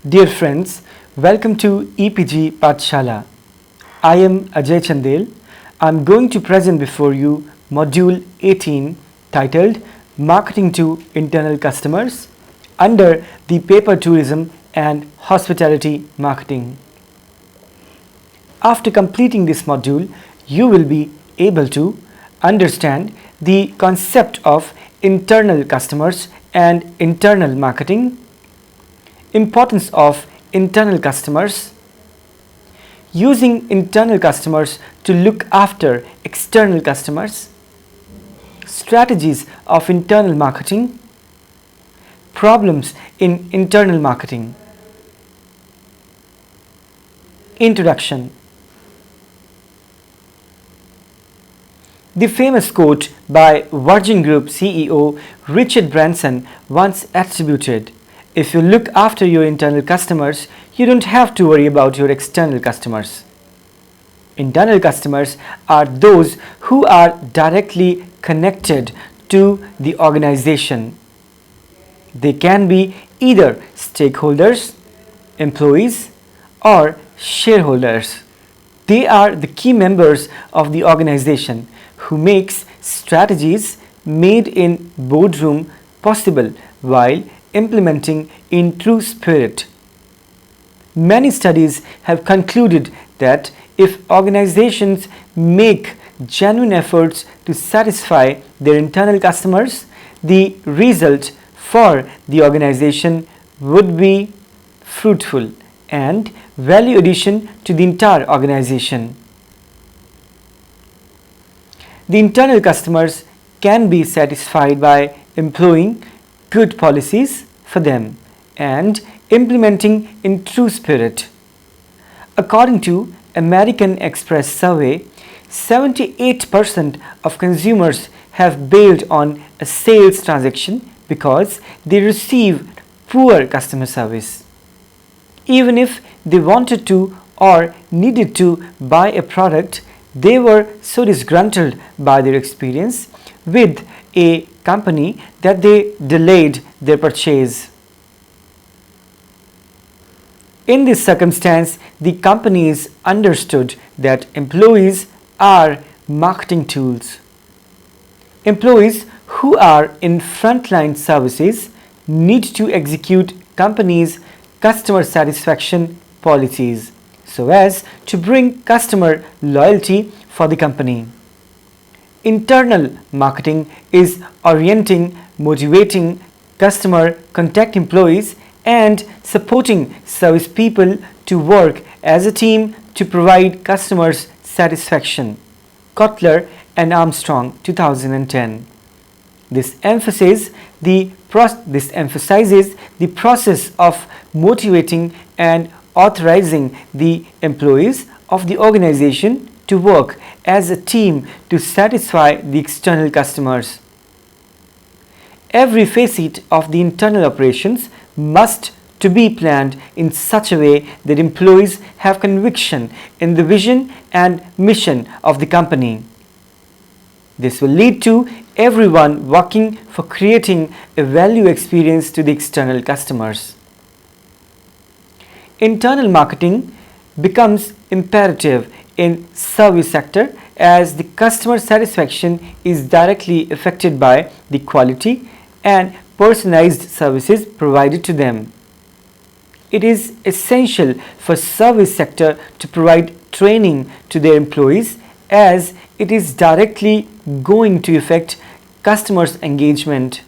Dear friends, welcome to EPG Pathshala. I am Ajay Chandel. I am going to present before you Module 18 titled Marketing to Internal Customers under the Paper Tourism and Hospitality Marketing. After completing this module, you will be able to understand the concept of internal customers and internal marketing, importance of internal customers, using internal customers to look after external customers, strategies of internal marketing, problems in internal marketing. Introduction. The famous quote by Virgin Group CEO Richard Branson once attributed, "If you look after your internal customers, you don't have to worry about your external customers." Internal customers are those who are directly connected to the organization. They can be either stakeholders, employees, or shareholders. They are the key members of the organization who makes strategies made in boardroom possible while implementing in true spirit. Many studies have concluded that if organizations make genuine efforts to satisfy their internal customers, the result for the organization would be fruitful and value addition to the entire organization. The internal customers can be satisfied by employing good policies for them and implementing in true spirit. According to American Express survey, 78% of consumers have bailed on a sales transaction because they received poor customer service. Even if they wanted to or needed to buy a product, they were so disgruntled by their experience with a company that they delayed their purchase. In this circumstance, the companies understood that employees are marketing tools. Employees who are in frontline services need to execute companies' customer satisfaction policies so as to bring customer loyalty for the company. Internal marketing is orienting, motivating customer contact employees and supporting service people to work as a team to provide customers satisfaction. Kotler and Armstrong, 2010. This emphasizes the process of motivating and authorizing the employees of the organization to work as a team to satisfy the external customers. Every facet of the internal operations must to be planned in such a way that employees have conviction in the vision and mission of the company. This will lead to everyone working for creating a value experience to the external customers. Internal marketing becomes imperative in service sector as the customer satisfaction is directly affected by the quality and personalized services provided to them. It is essential for service sector to provide training to their employees as it is directly going to affect customers' engagement.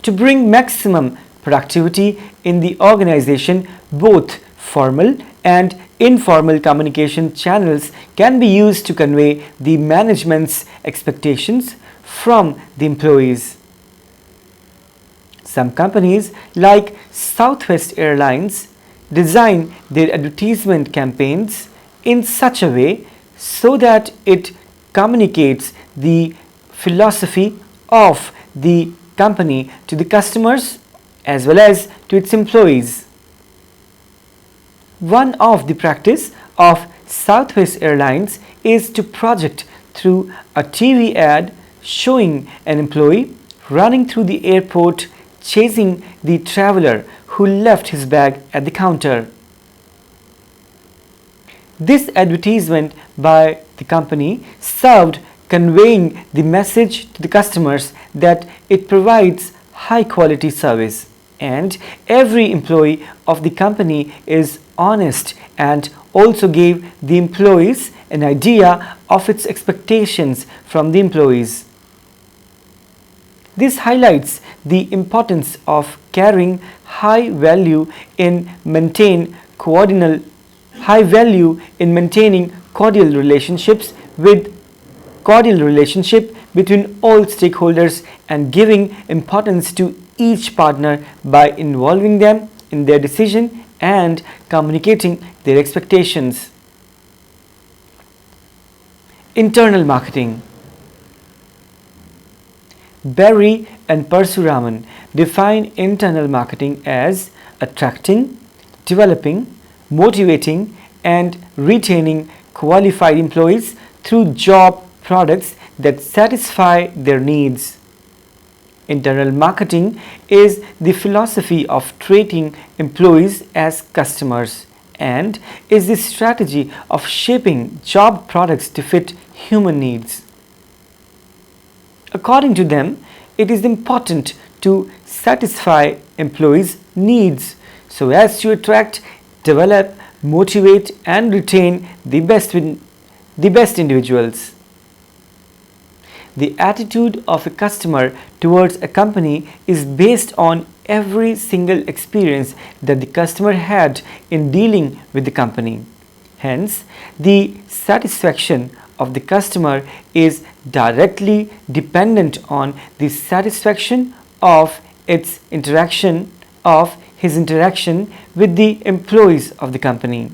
To bring maximum productivity in the organization, both formal and informal communication channels can be used to convey the management's expectations from the employees. Some companies like Southwest Airlines design their advertisement campaigns in such a way so that it communicates the philosophy of the company to the customers as well as to its employees. One of the practice of Southwest Airlines is to project through a TV ad showing an employee running through the airport chasing the traveler who left his bag at the counter. This advertisement by the company served conveying the message to the customers that it provides high quality service and every employee of the company is honest, and also gave the employees an idea of its expectations from the employees. This highlights the importance of carrying high value in maintaining cordial relationships with cordial relationship between all stakeholders and giving importance to each partner by involving them in their decision and communicating their expectations. Internal marketing. Berry and Parsuraman define internal marketing as attracting, developing, motivating, and retaining qualified employees through job products that satisfy their needs. Internal marketing is the philosophy of treating employees as customers and is the strategy of shaping job products to fit human needs. According to them, it is important to satisfy employees' needs so as to attract, develop, motivate, and retain the best individuals. The attitude of a customer towards a company is based on every single experience that the customer had in dealing with the company. Hence, the satisfaction of the customer is directly dependent on the satisfaction of his interaction with the employees of the company.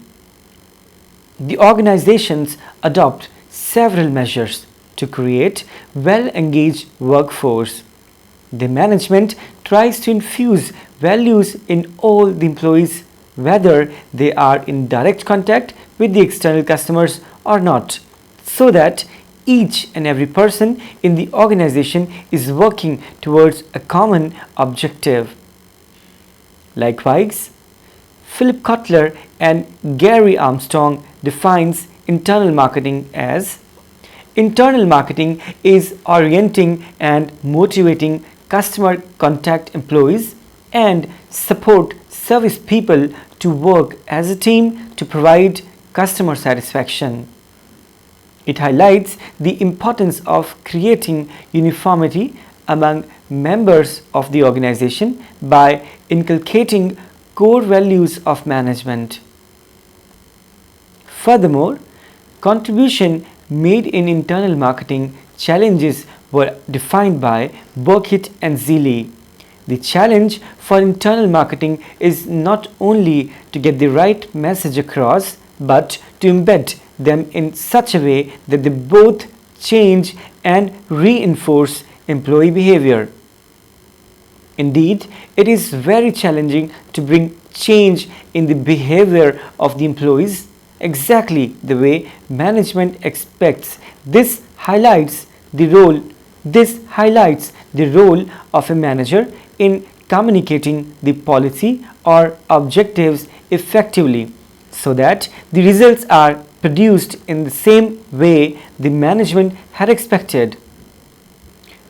The organizations adopt several measures to create well-engaged workforce. The management tries to infuse values in all the employees, whether they are in direct contact with the external customers or not, so that each and every person in the organization is working towards a common objective. Likewise, Philip Kotler and Gary Armstrong defines internal marketing as internal marketing is orienting and motivating customer contact employees and support service people to work as a team to provide customer satisfaction. It highlights the importance of creating uniformity among members of the organization by inculcating core values of management. Furthermore, contribution made in internal marketing challenges were defined by Burkitt and Zealy. The challenge for internal marketing is not only to get the right message across, but to embed them in such a way that they both change and reinforce employee behavior. Indeed, it is very challenging to bring change in the behavior of the employees exactly the way management expects. This highlights the role of a manager in communicating the policy or objectives effectively so that the results are produced in the same way the management had expected.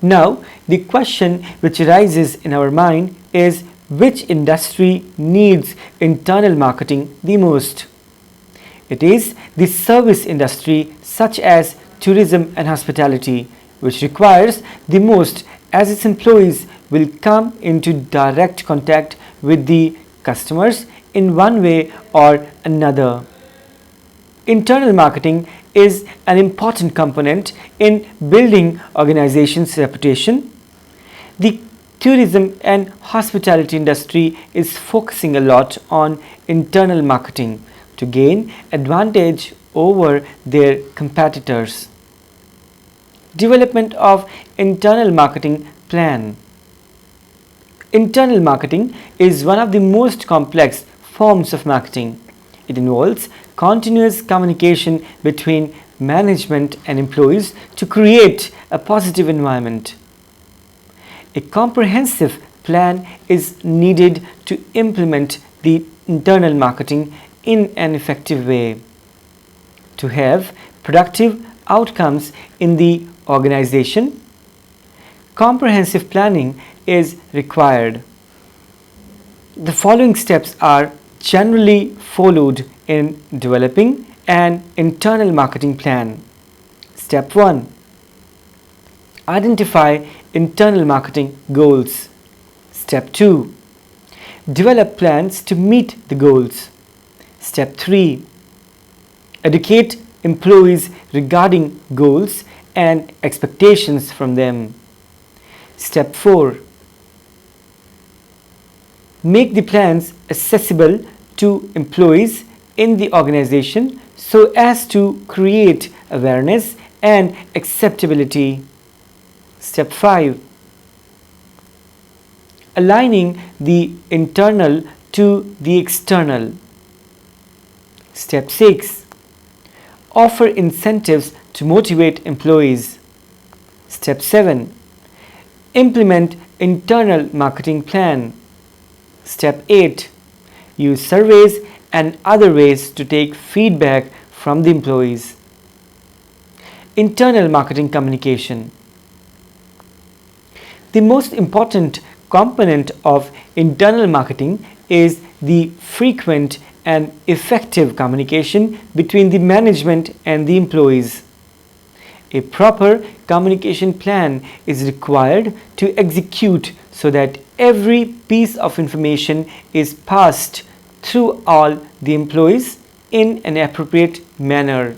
Now, the question which arises in our mind is, which industry needs internal marketing the most? It is the service industry such as tourism and hospitality, which requires the most as its employees will come into direct contact with the customers in one way or another. Internal marketing is an important component in building organizations' reputation. The tourism and hospitality industry is focusing a lot on internal marketing to gain advantage over their competitors. Development of internal marketing plan. Internal marketing is one of the most complex forms of marketing. It involves continuous communication between management and employees to create a positive environment. A comprehensive plan is needed to implement the internal marketing in an effective way. To have productive outcomes in the organization, comprehensive planning is required. The following steps are generally followed in developing an internal marketing plan. Step 1. Identify internal marketing goals. Step 2. Develop plans to meet the goals. Step 3. Educate employees regarding goals and expectations from them. Step 4. Make the plans accessible to employees in the organization so as to create awareness and acceptability. Step 5. Aligning the internal to the external. Step 6. Offer incentives to motivate employees. Step 7. Implement internal marketing plan. Step 8. Use surveys and other ways to take feedback from the employees. Internal marketing communication. The most important component of internal marketing is the frequent and effective communication between the management and the employees. A proper communication plan is required to execute so that every piece of information is passed through all the employees in an appropriate manner.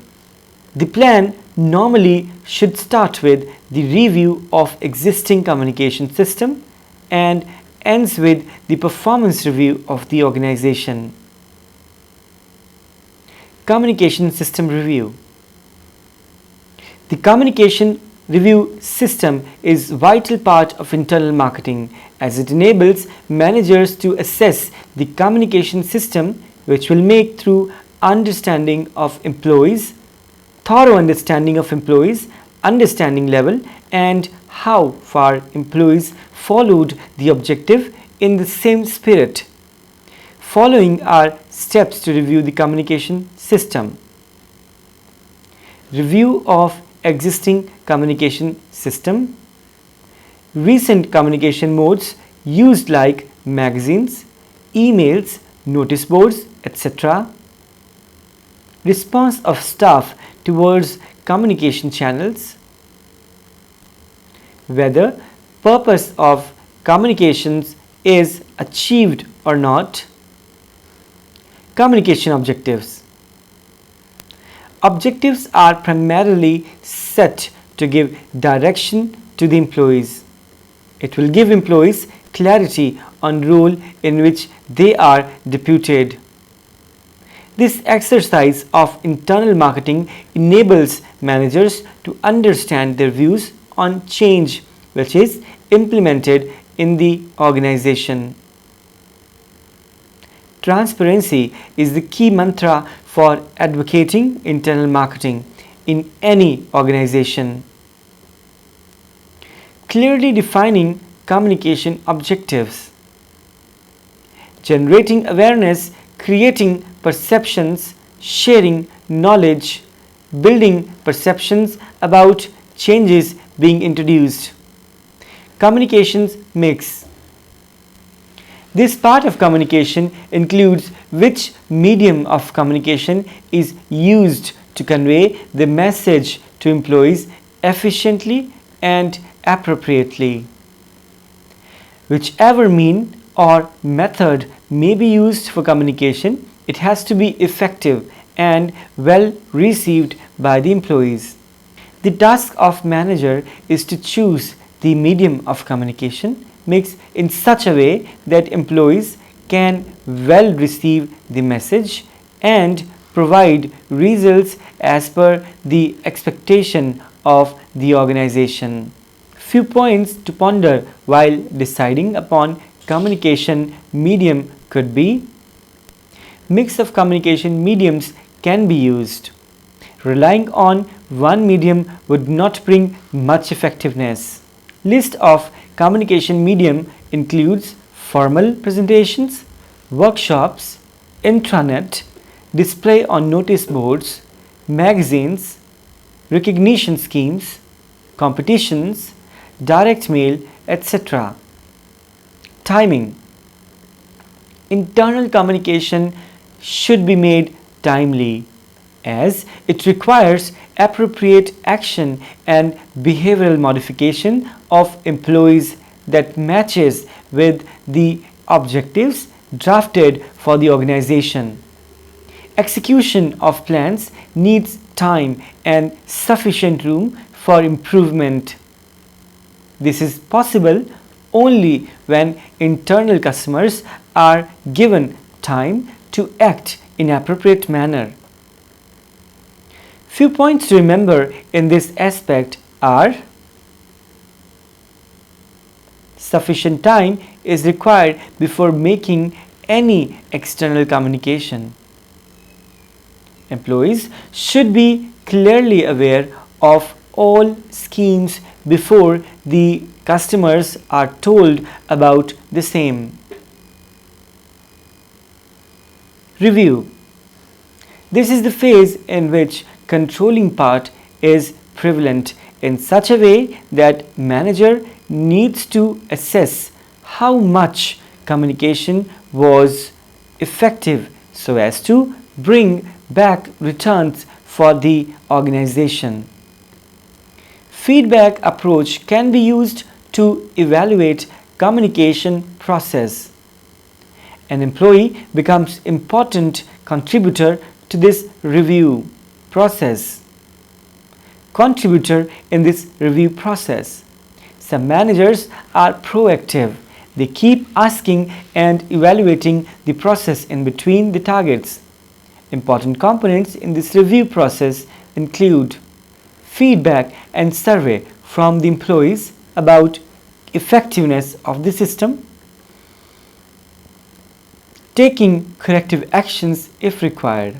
The plan normally should start with the review of existing communication system and ends with the performance review of the organization. Communication system review. The communication review system is a vital part of internal marketing as it enables managers to assess the communication system, which will make through understanding of employees, thorough understanding of employees, understanding level, and how far employees followed the objective in the same spirit. Following are steps to review the communication system. Review of existing communication system. Recent communication modes used like magazines, emails, notice boards, etc. Response of staff towards communication channels. Whether purpose of communications is achieved or not. Communication objectives. Objectives are primarily set to give direction to the employees. It will give employees clarity on role in which they are deputed. This exercise of internal marketing enables managers to understand their views on change which is implemented in the organization. Transparency is the key mantra for advocating internal marketing in any organization. Clearly defining communication objectives. Generating awareness, creating perceptions, sharing knowledge, building perceptions about changes being introduced. Communications mix. This part of communication includes which medium of communication is used to convey the message to employees efficiently and appropriately. Whichever mean or method may be used for communication, it has to be effective and well received by the employees. The task of manager is to choose the medium of communication mix in such a way that employees can well receive the message and provide results as per the expectation of the organization. Few points to ponder while deciding upon communication medium could be: mix of communication mediums can be used. Relying on one medium would not bring much effectiveness. List of communication medium includes formal presentations, workshops, intranet, display on notice boards, magazines, recognition schemes, competitions, direct mail, etc. Timing. Internal communication should be made timely, as it requires appropriate action and behavioral modification of employees that matches with the objectives drafted for the organization. Execution of plans needs time and sufficient room for improvement. This is possible only when internal customers are given time to act in appropriate manner. Few points to remember in this aspect are: sufficient time is required before making any external communication. Employees should be clearly aware of all schemes before the customers are told about the same. Review. This is the phase in which controlling part is prevalent in such a way that manager needs to assess how much communication was effective so as to bring back returns for the organization. Feedback approach can be used to evaluate communication process. An employee becomes important contributor to this review process. Contributor in this review process. Some managers are proactive. They keep asking and evaluating the process in between the targets. Important components in this review process include feedback and survey from the employees about effectiveness of the system, taking corrective actions if required.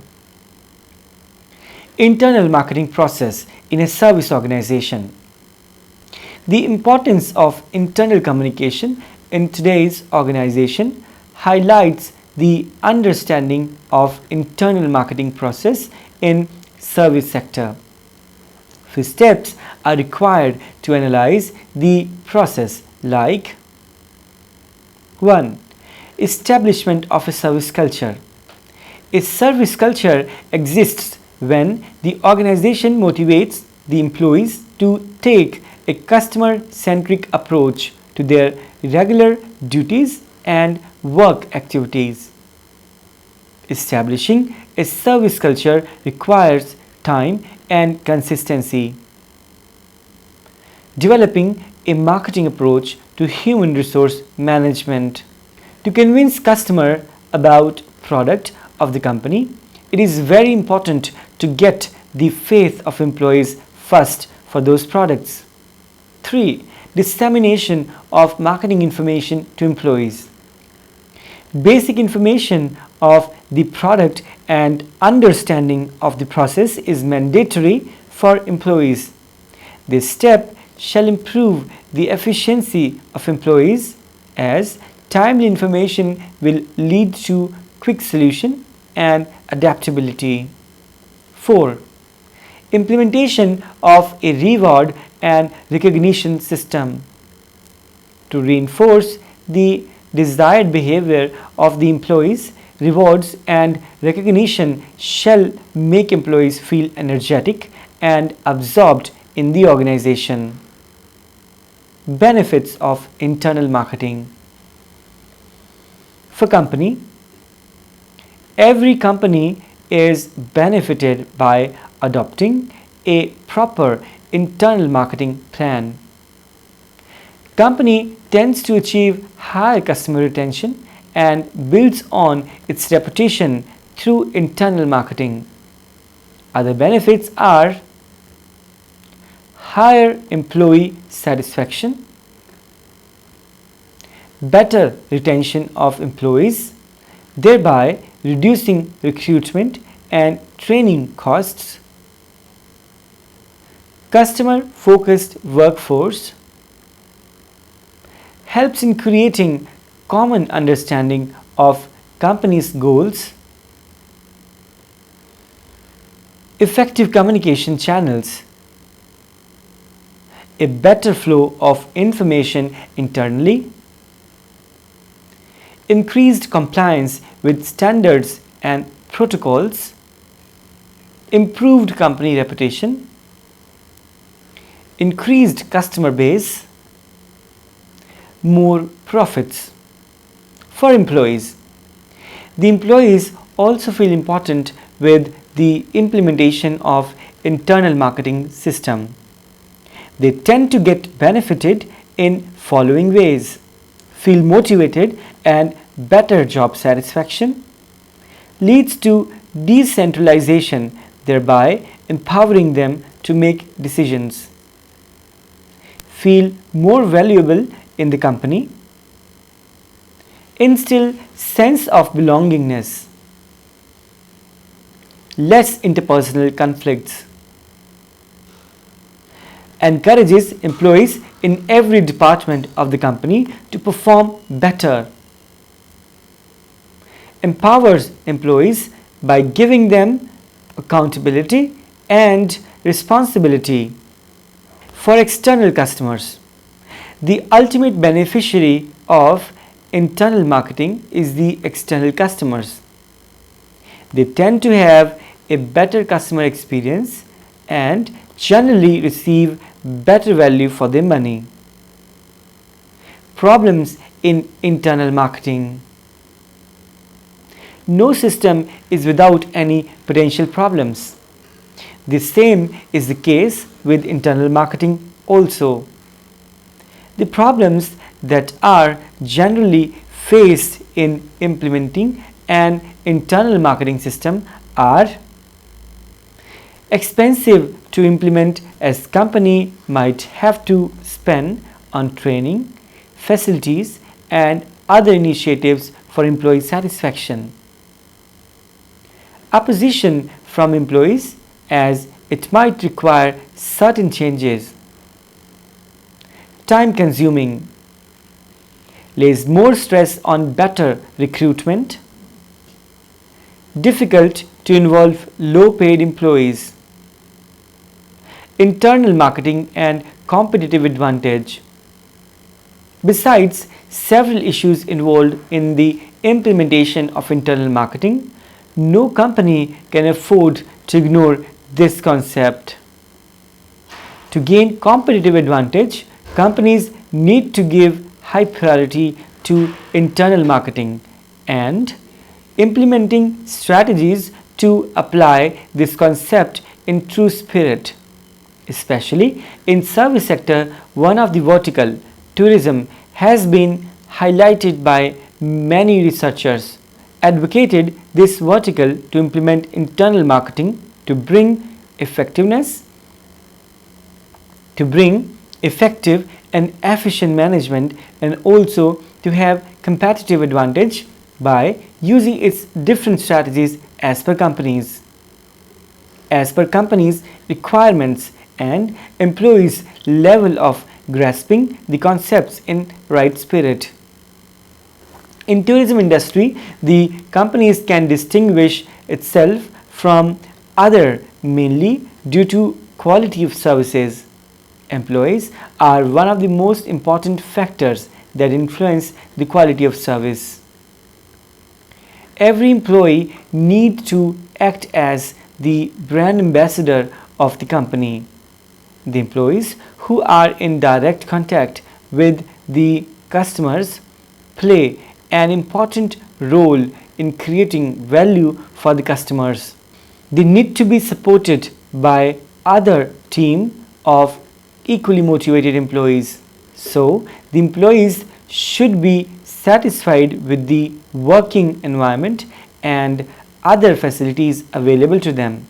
Internal marketing process in a service organization. The importance of internal communication in today's organization highlights the understanding of internal marketing process in service sector. Few steps are required to analyze the process, like: 1. Establishment of a service culture. A service culture exists when the organization motivates the employees to take a customer-centric approach to their regular duties and work activities. Establishing a service culture requires time and consistency. Developing a marketing approach to human resource management. To convince customer about product of the company, it is very important to get the faith of employees first for those products. 3. Dissemination of marketing information to employees. Basic information of the product and understanding of the process is mandatory for employees. This step shall improve the efficiency of employees, as timely information will lead to quick solution and adaptability. 4. Implementation of a reward and recognition system. To reinforce the desired behavior of the employees, rewards and recognition shall make employees feel energetic and absorbed in the organization. Benefits of internal marketing. For company, every company is benefited by adopting a proper internal marketing plan. Company tends to achieve high customer retention and builds on its reputation through internal marketing. Other benefits are higher employee satisfaction, better retention of employees, thereby reducing recruitment and training costs, customer-focused workforce, helps in creating common understanding of company's goals, effective communication channels, a better flow of information internally, increased compliance with standards and protocols, improved company reputation, increased customer base, more profits. For employees, the employees also feel important with the implementation of internal marketing system. They tend to get benefited in following ways: feel motivated and better job satisfaction, leads to decentralization, thereby empowering them to make decisions, feel more valuable in the company, instill sense of belongingness, less interpersonal conflicts, encourages employees in every department of the company to perform better, empowers employees by giving them accountability and responsibility. For external customers, the ultimate beneficiary of internal marketing is the external customers. They tend to have a better customer experience and generally receive better value for their money. Problems in internal marketing. No system is without any potential problems. The same is the case with internal marketing also. The problems that are generally faced in implementing an internal marketing system are expensive to implement, as company might have to spend on training, facilities and other initiatives for employee satisfaction. Opposition from employees, as it might require certain changes. Time consuming, lays more stress on better recruitment. Difficult to involve low paid employees. Internal marketing and competitive advantage. Besides several issues involved in the implementation of internal marketing, no company can afford to ignore this concept. To gain competitive advantage, companies need to give high priority to internal marketing and implementing strategies to apply this concept in true spirit. Especially in service sector, one of the vertical, tourism, has been highlighted by many researchers, advocated this vertical to implement internal marketing to bring effectiveness, to bring effective and efficient management, and also to have competitive advantage by using its different strategies as per companies requirements and employees' level of grasping the concepts in right spirit. In tourism industry, the companies can distinguish itself from other mainly due to quality of services. Employees are one of the most important factors that influence the quality of service. Every employee needs to act as the brand ambassador of the company. The employees who are in direct contact with the customers play an important role in creating value for the customers. They need to be supported by other team of equally motivated employees. So, the employees should be satisfied with the working environment and other facilities available to them.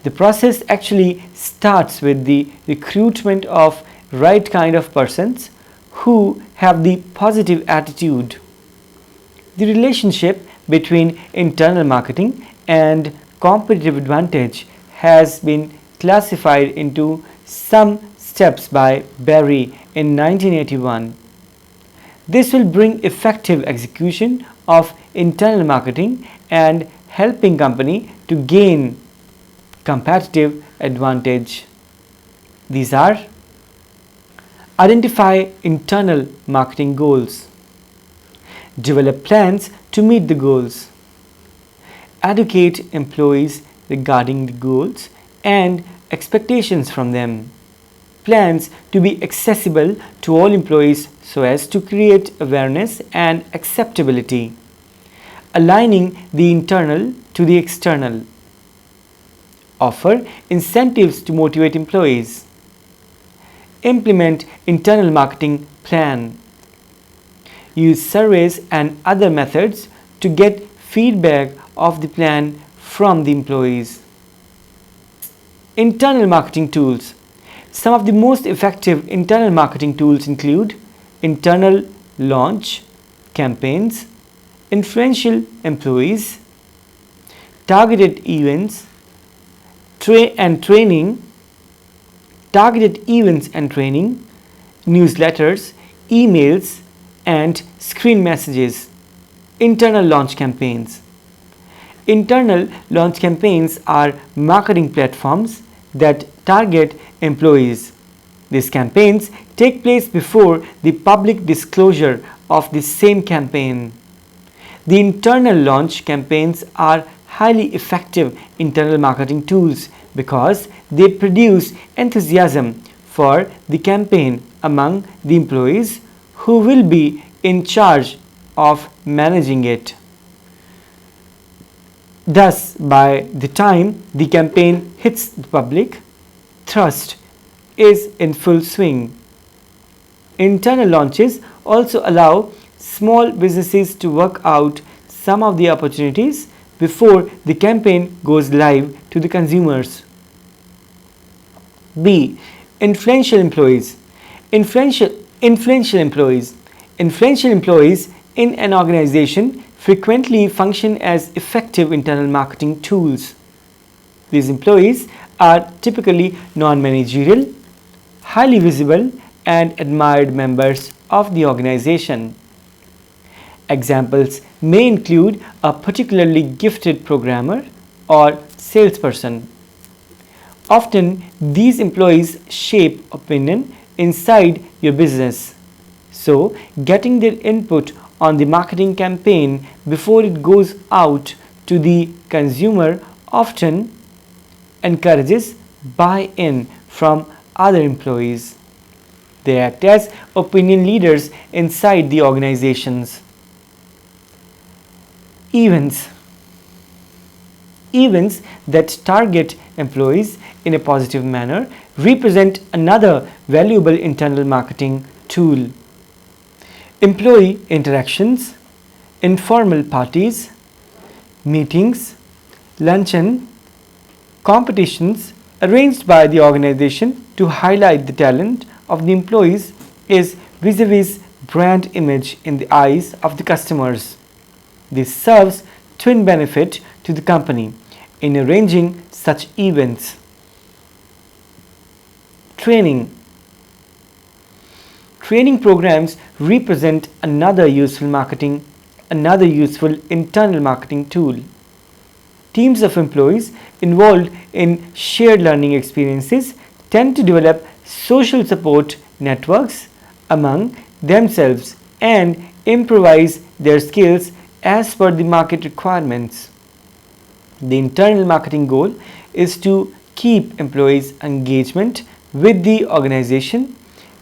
The process actually starts with the recruitment of right kind of persons who have the positive attitude. The relationship between internal marketing and competitive advantage has been classified into some steps by Barry in 1981. This will bring effective execution of internal marketing and helping company to gain competitive advantage. These are: identify internal marketing goals, develop plans to meet the goals, educate employees regarding the goals and expectations from them, plans to be accessible to all employees so as to create awareness and acceptability, aligning the internal to the external, offer incentives to motivate employees, implement internal marketing plan, use surveys and other methods to get feedback of the plan from the employees. Internal marketing tools. Some of the most effective internal marketing tools include internal launch campaigns, influential employees, targeted events and training, newsletters, emails, and screen messages. Internal launch campaigns. Internal launch campaigns are marketing platforms that target employees. These campaigns take place before the public disclosure of the same campaign. The internal launch campaigns are highly effective internal marketing tools because they produce enthusiasm for the campaign among the employees who will be in charge of managing it. Thus, by the time the campaign hits the public, thrust is in full swing. Internal launches also allow small businesses to work out some of the opportunities before the campaign goes live to the consumers. B. Influential employees. Influential employees. Influential employees in an organization frequently function as effective internal marketing tools. These employees are typically non-managerial, highly visible and admired members of the organization. Examples may include a particularly gifted programmer or salesperson. Often, these employees shape opinion inside your business. So, getting their input on the marketing campaign before it goes out to the consumer often encourages buy-in from other employees. They act as opinion leaders inside the organizations. Events. Events that target employees in a positive manner represent another valuable internal marketing tool. Employee interactions, informal parties, meetings, luncheon, competitions arranged by the organization to highlight the talent of the employees is vis-a-vis brand image in the eyes of the customers. This serves twin benefit to the company in arranging such events. Training. Training programs represent another useful internal marketing tool. Teams of employees involved in shared learning experiences tend to develop social support networks among themselves and improvise their skills as per the market requirements. The internal marketing goal is to keep employees' engagement with the organization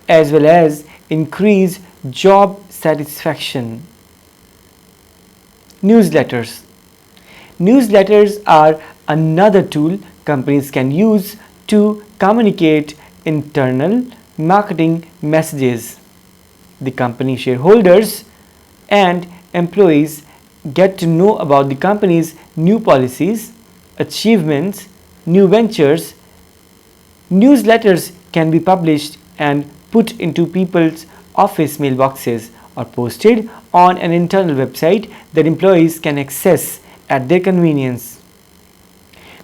as well as increase job satisfaction. Newsletters. Newsletters are another tool companies can use to communicate internal marketing messages. The company shareholders and employees get to know about the company's new policies, achievements, new ventures. Newsletters can be published and put into people's office mailboxes or posted on an internal website that employees can access at their convenience.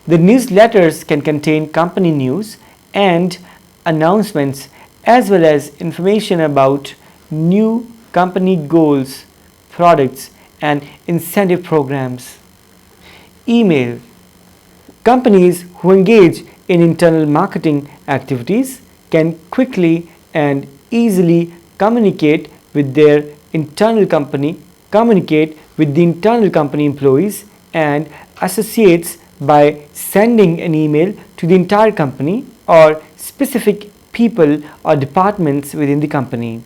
The newsletters can contain company news and announcements as well as information about new company goals, products, and incentive programs. Email. Companies who engage in internal marketing activities can quickly and easily communicate with the internal company employees and associates by sending an email to the entire company or specific people or departments within the company.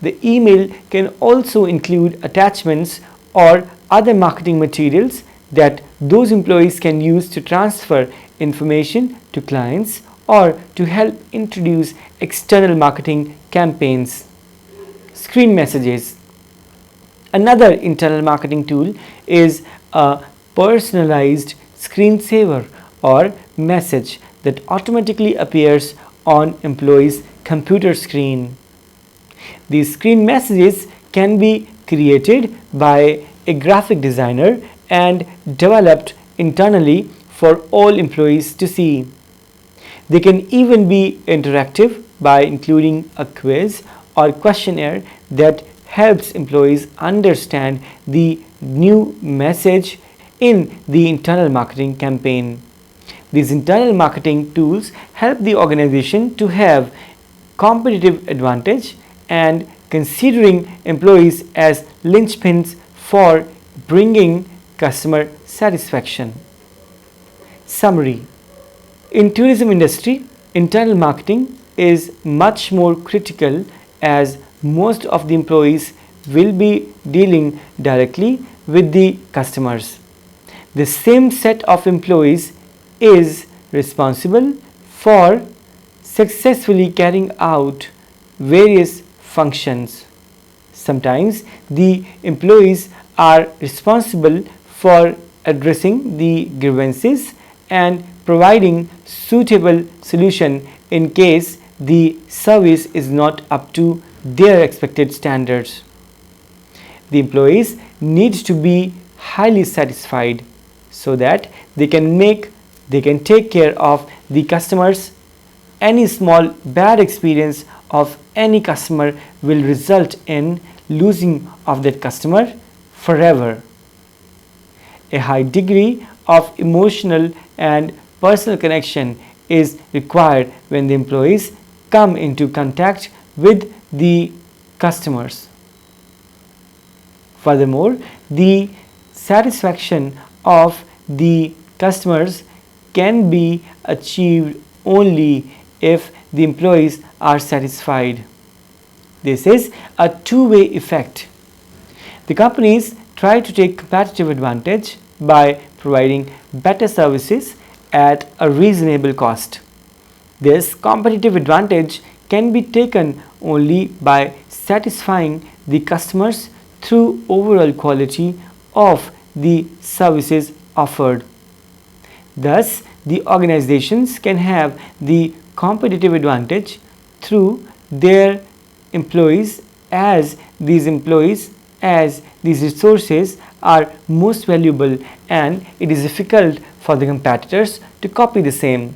The email can also include attachments or other marketing materials that those employees can use to transfer information to clients or to help introduce external marketing campaigns. Screen messages. Another internal marketing tool is a personalized screensaver or message that automatically appears on employees' computer screen. These screen messages can be created by a graphic designer and developed internally for all employees to see. They can even be interactive by including a quiz or questionnaire that helps employees understand the new message in the internal marketing campaign. These internal marketing tools help the organization to have competitive advantage and considering employees as linchpins for bringing customer satisfaction. Summary. In tourism industry, internal marketing is much more critical as most of the employees will be dealing directly with the customers. The same set of employees is responsible for successfully carrying out various functions. Sometimes the employees are responsible for addressing the grievances and providing suitable solution in case the service is not up to their expected standards. The employees need to be highly satisfied so that they can take care of the customers. Any small bad experience of any customer will result in losing of that customer forever. A high degree of emotional and personal connection is required when the employees come into contact with the customers. Furthermore, the satisfaction of the customers can be achieved only if the employees are satisfied. This is a two-way effect. The companies try to take competitive advantage by providing better services at a reasonable cost. This competitive advantage can be taken only by satisfying the customers through overall quality of the services offered. Thus, the organizations can have the competitive advantage through their employees as these resources are most valuable and it is difficult for the competitors to copy the same.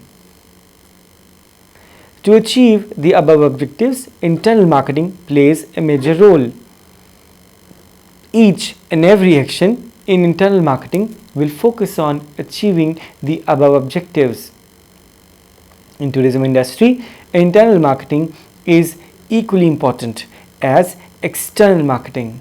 To achieve the above objectives, internal marketing plays a major role. Each and every action in internal marketing will focus on achieving the above objectives. In tourism industry, internal marketing is equally important as external marketing.